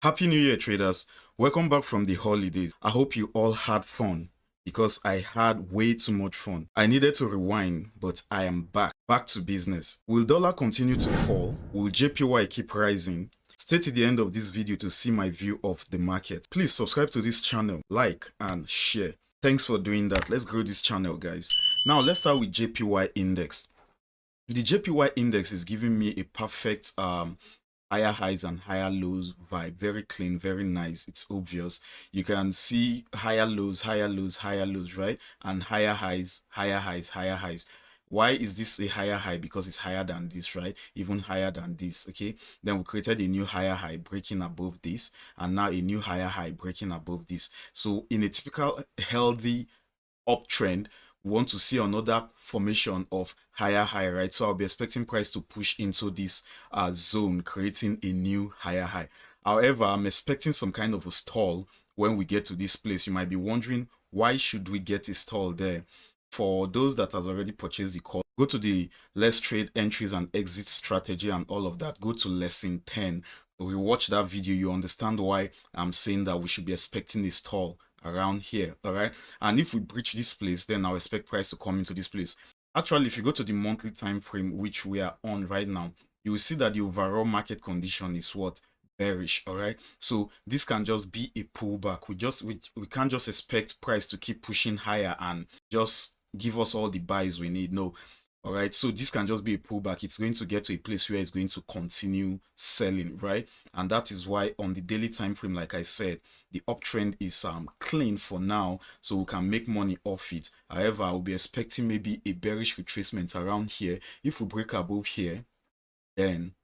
Happy New Year, traders. Welcome back from the holidays. I hope you all had fun because I had way too much fun. I needed to rewind, but I am back to business. Will dollar continue to fall? Will JPY keep rising? Stay to the end of this video to see my view of the market. Please subscribe to this channel, like and share. Thanks for doing that. Let's grow this channel, guys. Now let's start with JPY index. The JPY index is giving me a perfect higher highs and higher lows vibe. Very clean, very nice. It's obvious. You can see higher lows, higher lows, higher lows, right? And higher highs, higher highs, higher highs. Why is this a higher high? Because it's higher than this, right? Even higher than this, okay? Then we created a new higher high breaking above this, and now a new higher high breaking above this. So in a typical healthy uptrend, we want to see another formation of higher high, right? So I'll be expecting price to push into this zone, creating a new higher high. However, I'm expecting some kind of a stall when we get to this place. You might be wondering, why should we get a stall there? For those that has already purchased the call, go to the let's trade entries and exit strategy and all of that. Go to lesson 10. If you watch that video, you understand why I'm saying that we should be expecting a stall around here. All right, and if we breach this place, then I'll expect price to come into this place. Actually, if you go to the monthly time frame, which we are on right now, you will see that the overall market condition is what? Bearish. All right, so this can just be a pullback. We can't just expect price to keep pushing higher and just give us all the buys we need. No. All right, so this can just be a pullback. It's going to get to a place where it's going to continue selling, right? And that is why on the daily time frame, like I said, the uptrend is clean for now, so we can make money off it. However, I'll be expecting maybe a bearish retracement around here. If we break above here, then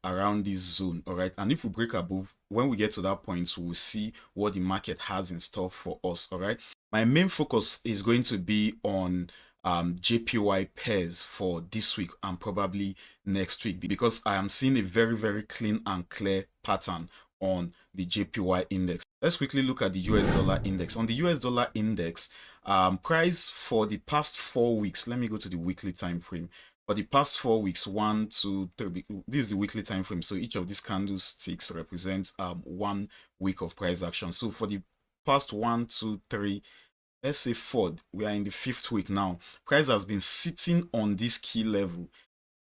around this zone. All right, and if we break above, when we get to that point, we will see what the market has in store for us. All right, my main focus is going to be on JPY pairs for this week and probably next week, because I am seeing a very clean and clear pattern on the JPY index. Let's quickly look at the US dollar index. On the US dollar index, price for the past 4 weeks, let me go to the weekly time frame. For the past 4 weeks, 1, 2, 3, this is the weekly time frame. So each of these candlesticks represents 1 week of price action. So for the past 1, 2, 3, let's say 4, we are in the 5th week now. Price has been sitting on this key level.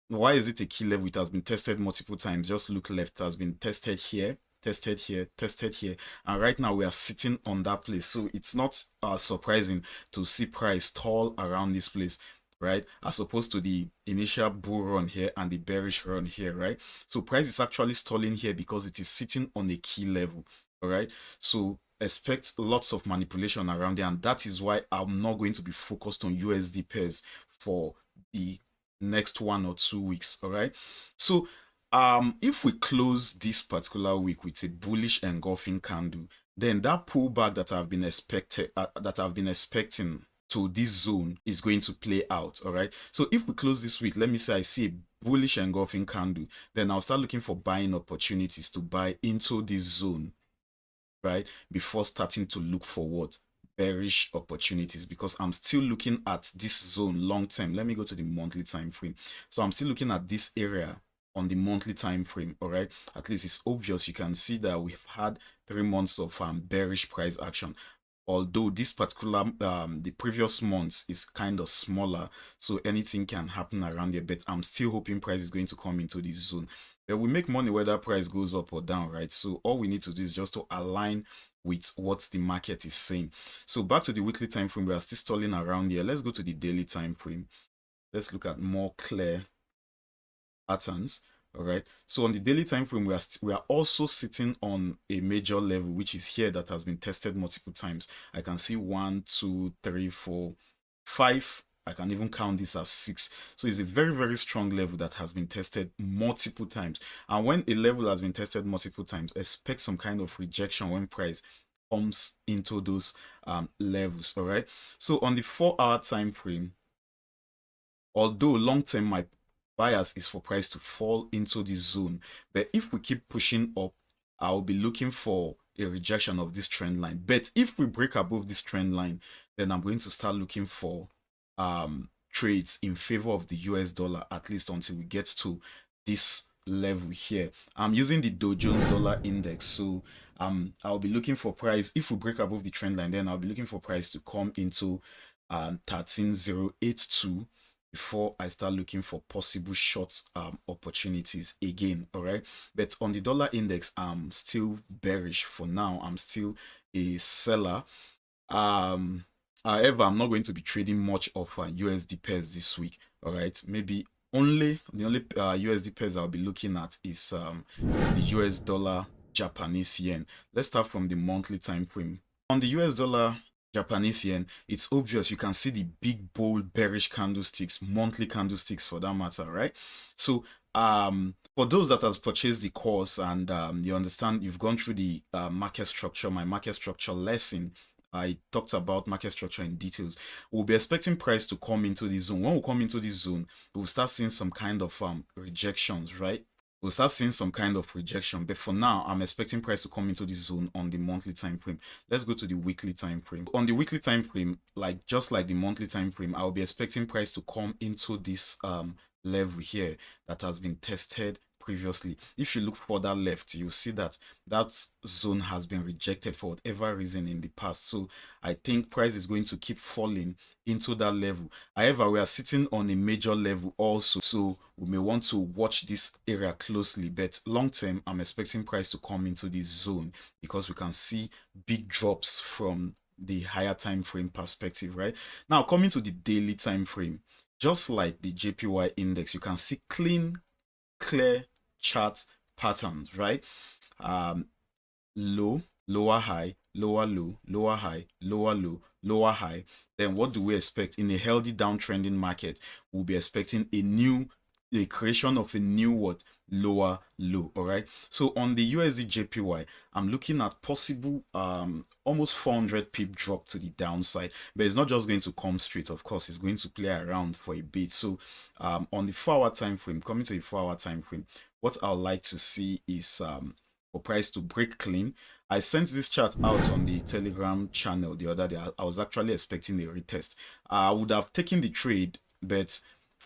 Why is it a key level? It has been tested multiple times. Just look left. It has been tested here, tested here, tested here, and right now we are sitting on that place. So it's not surprising to see price stall around this place, right? As opposed to the initial bull run here and the bearish run here, right? So price is actually stalling here because it is sitting on a key level, all right? So expect lots of manipulation around there, and that is why I'm not going to be focused on USD pairs for the next 1 or 2 weeks. All right, so if we close this particular week with a bullish engulfing candle, then that pullback that I've been expecting to this zone is going to play out. All right, so if we close this week, let me say I see a bullish engulfing candle, then I'll start looking for buying opportunities to buy into this zone, right, before starting to look for what? Bearish opportunities, because I'm still looking at this zone long term. Let me go to the monthly time frame. So I'm still looking at this area on the monthly time frame. All right, at least it's obvious. You can see that we've had 3 months of bearish price action, although this particular the previous months is kind of smaller, so anything can happen around there, but I'm still hoping price is going to come into this zone. But we make money whether price goes up or down, right? So all we need to do is just to align with what the market is saying. So back to the weekly time frame, we are still stalling around here. Let's go to the daily time frame. Let's look at more clear patterns. All right, so on the daily time frame, we are also sitting on a major level, which is here, that has been tested multiple times. I can see 1, 2, 3, 4, 5. I can even count this as 6. So it's a very strong level that has been tested multiple times. And when a level has been tested multiple times, expect some kind of rejection when price comes into those levels. All right, so on the 4-hour time frame, although long term my bias is for price to fall into this zone, but if we keep pushing up, I'll be looking for a rejection of this trend line. But if we break above this trend line, then I'm going to start looking for trades in favor of the US dollar, at least until we get to this level here. I'm using the Dow Jones Dollar Index, so I'll be looking for price. If we break above the trend line, then I'll be looking for price to come into 13082 before I start looking for possible short opportunities again. All right, but on the dollar index, I'm still bearish for now. I'm still a seller. um However, I'm not going to be trading much of USD pairs this week. All right, maybe the only USD pairs I'll be looking at is the US dollar Japanese yen. Let's start from the monthly time frame. On the US dollar Japanese yen, it's obvious. You can see the big bold bearish candlesticks, monthly candlesticks for that matter, right? So for those that has purchased the course and you understand, you've gone through the market structure, my market structure lesson. I talked about market structure in details. We'll be expecting price to come into this zone. When we come into this zone, we'll start seeing some kind of rejections, right? We'll start seeing some kind of rejection. But for now, I'm expecting price to come into this zone on the monthly time frame. Let's go to the weekly time frame. On the weekly time frame, like just like the monthly time frame, I'll be expecting price to come into this level here that has been tested previously. If you look further left, you'll see that that zone has been rejected for whatever reason in the past. So I think price is going to keep falling into that level. However, we are sitting on a major level also, so we may want to watch this area closely. But long term, I'm expecting price to come into this zone because we can see big drops from the higher time frame perspective. Right now, coming to the daily time frame, just like the JPY index, you can see clear chart patterns, right? Low, lower high, lower low, lower high, lower low, lower high. Then what do we expect in a healthy downtrending market? We'll be expecting the creation of a new what lower low. All right, so on the USD JPY, I'm looking at possible almost 400 pip drop to the downside, but it's not just going to come straight. Of course, it's going to play around for a bit. So on the 4-hour time frame, coming to the 4-hour time frame, what I'd like to see is for price to break clean. I sent this chart out on the Telegram channel the other day. I was actually expecting a retest. I would have taken the trade, but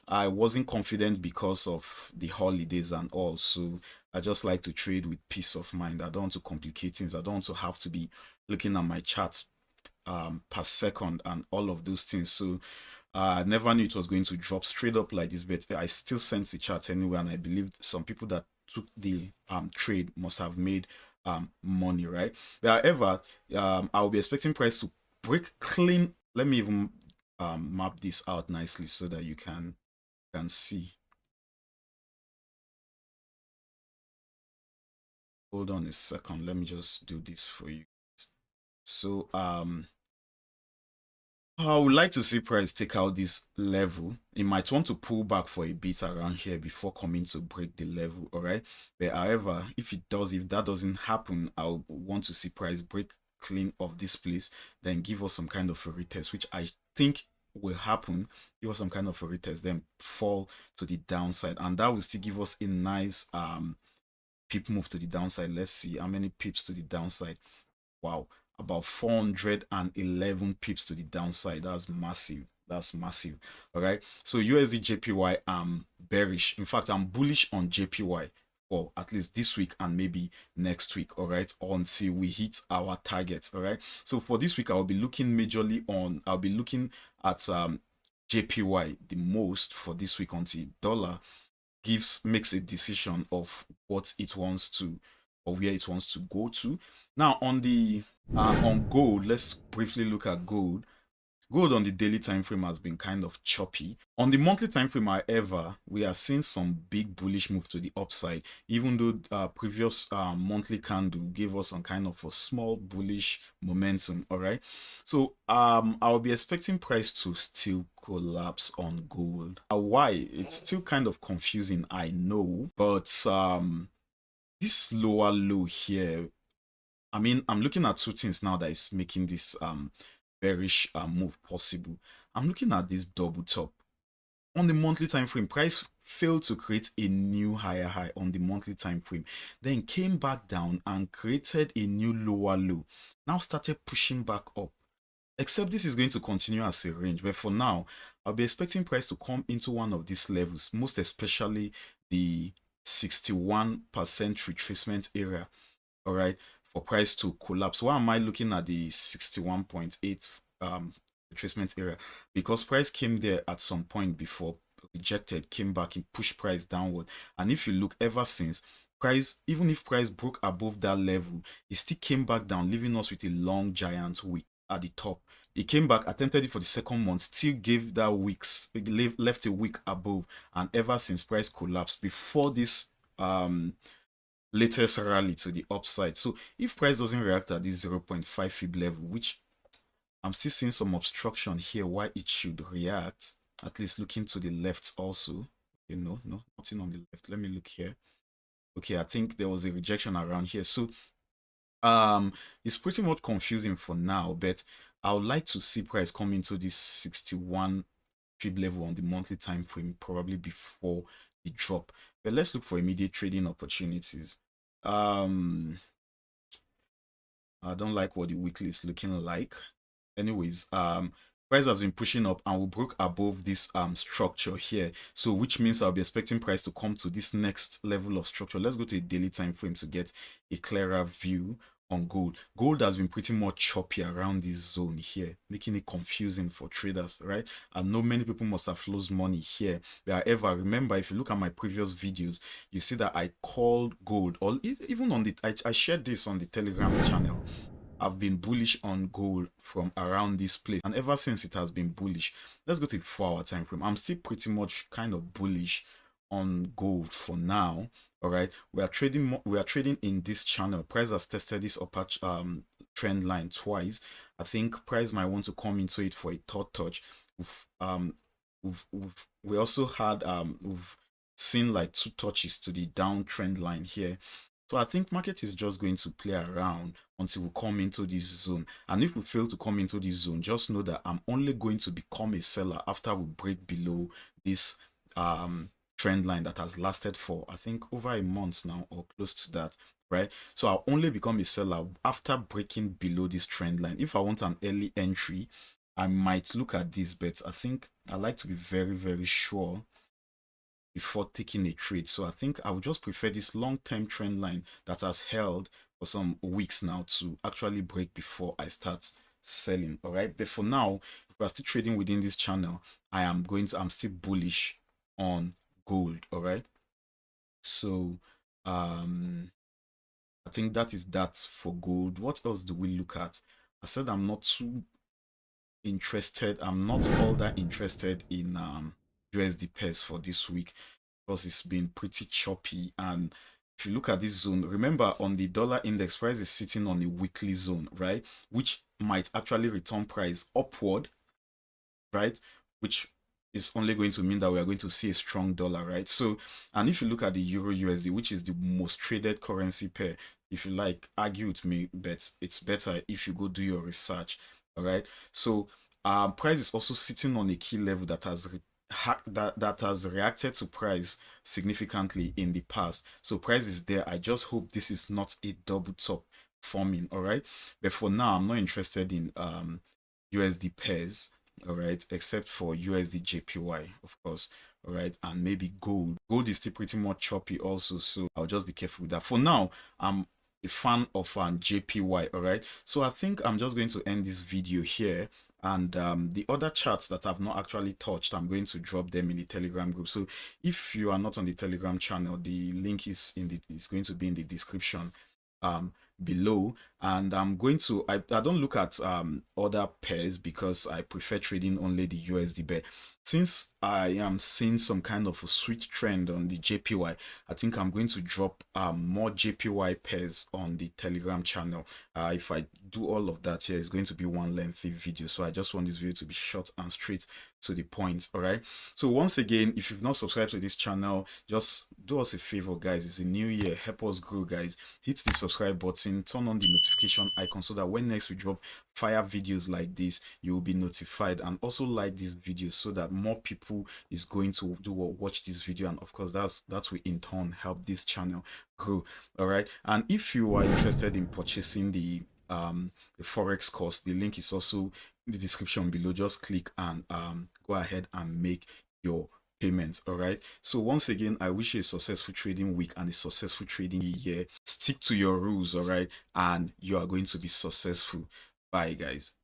I wasn't confident because of the holidays and all. So I just like to trade with peace of mind. I don't want to complicate things. I don't want to have to be looking at my charts per second and all of those things. So I never knew it was going to drop straight up like this, but I still sent the chart anyway, and I believed some people that took the trade must have made money, right? But however, I'll be expecting price to break clean. Let me even map this out nicely so that you can see. Hold on a second. Let me just do this for you. So I would like to see price take out this level. It might want to pull back for a bit around here before coming to break the level. All right, but however, if that doesn't happen, I'll want to see price break clean of this place, then give us some kind of a retest, which I think will happen. Give us some kind of a retest, then fall to the downside, and that will still give us a nice pip move to the downside. Let's see how many pips to the downside. Wow, about 411 pips to the downside. That's massive. That's massive. All right, so USD JPY, I'm bearish. In fact, I'm bullish on JPY for at least this week and maybe next week. All right, until we hit our targets. All right, so for this week, I'll be looking I'll be looking at JPY the most for this week until dollar makes a decision of what it wants to or where it wants to go to. Now on the on gold, let's briefly look at gold. Gold on the daily time frame has been kind of choppy. On the monthly time frame, however, we are seeing some big bullish move to the upside, even though previous monthly candle gave us some kind of a small bullish momentum. All right, so I'll be expecting price to still collapse on gold. Why? It's still kind of confusing, I know, but this lower low here, I mean, I'm looking at two things now that is making this bearish move possible. I'm looking at this double top on the monthly time frame. Price failed to create a new higher high on the monthly time frame, then came back down and created a new lower low. Now started pushing back up. Except this is going to continue as a range, but for now, I'll be expecting price to come into one of these levels, most especially the 61% retracement area, all right, for price to collapse. Why am I looking at the 61.8 retracement area? Because price came there at some point before, rejected, came back, and pushed price downward. And if you look ever since, price, even if price broke above that level, it still came back down, leaving us with a long giant wick at the top. It came back, attempted it for the second month, still gave that weeks, left a week above, and ever since price collapsed before this latest rally to the upside. So if price doesn't react at this 0.5 fib level, which I'm still seeing some obstruction here, why it should react, at least looking to the left also. Okay, no, nothing on the left. Let me look here. Okay, I think there was a rejection around here. So it's pretty much confusing for now, but I would like to see price come into this 61 fib level on the monthly time frame, probably before the drop. But let's look for immediate trading opportunities. I don't like what the weekly is looking like. Anyways, price has been pushing up and we broke above this structure here, so which means I'll be expecting price to come to this next level of structure. Let's go to a daily time frame to get a clearer view on gold. Gold has been pretty much choppy around this zone here, making it confusing for traders, right? I know many people must have lost money here. However, remember, if you look at my previous videos, you see that I called gold, or even on the I shared this on the Telegram channel. I've been bullish on gold from around this place, and ever since it has been bullish. Let's go to the 4-hour time frame. I'm still pretty much kind of bullish on gold for now. All right, we are trading in this channel. Price has tested this upper trend line twice. I think price might want to come into it for a third touch. We also had we've seen like 2 touches to the downtrend line here. So I think market is just going to play around until we come into this zone. And if we fail to come into this zone, just know that I'm only going to become a seller after we break below this trend line that has lasted for, I think, over a month now or close to that, right? So I'll only become a seller after breaking below this trend line. If I want an early entry, I might look at this, but I think I like to be very, very sure before taking a trade. So I think I would just prefer this long-term trend line that has held for some weeks now to actually break before I start selling. All right. But for now, if we're still trading within this channel, I'm still bullish on gold. All right. So I think that is that for gold. What else do we look at? I said I'm not too interested. I'm not all that interested in USD pairs for this week, because it's been pretty choppy. And if you look at this zone, remember on the dollar index, price is sitting on a weekly zone, right? Which might actually return price upward, right? Which is only going to mean that we are going to see a strong dollar, right? So, and if you look at the Euro USD, which is the most traded currency pair, if you like, argue with me, but it's better if you go do your research, all right? So, price is also sitting on a key level that has that has reacted to price significantly in the past. So price is there. I just hope this is not a double top forming, all right? But for now, I'm not interested in USD pairs, all right, except for USDJPY, of course, all right, and maybe gold. Gold is still pretty much choppy also, so I'll just be careful with that. For now, I'm a fan of JPY, all right. So I think I'm just going to end this video here, and the other charts that I've not actually touched, I'm going to drop them in the Telegram group. So if you are not on the Telegram channel, the link is going to be in the description below. And I'm going to I don't look at other pairs because I prefer trading only the USD. But since I am seeing some kind of a switch trend on the JPY, I think I'm going to drop more JPY pairs on the Telegram channel. If I do all of that here, it's going to be one lengthy video, so I just want this video to be short and straight to the point. All right, so once again, if you've not subscribed to this channel, just do us a favor, guys. It's a new year, help us grow, guys. Hit the subscribe button, turn on the notification icon so that when next we drop fire videos like this, you will be notified. And also like this video so that more people is going to watch this video, and of course that will in turn help this channel grow. All right, and if you are interested in purchasing the Forex course, the link is also in the description below. Just click and go ahead and make your payment. All right. So once again, I wish you a successful trading week and a successful trading year. Stick to your rules. All right. And you are going to be successful. Bye, guys.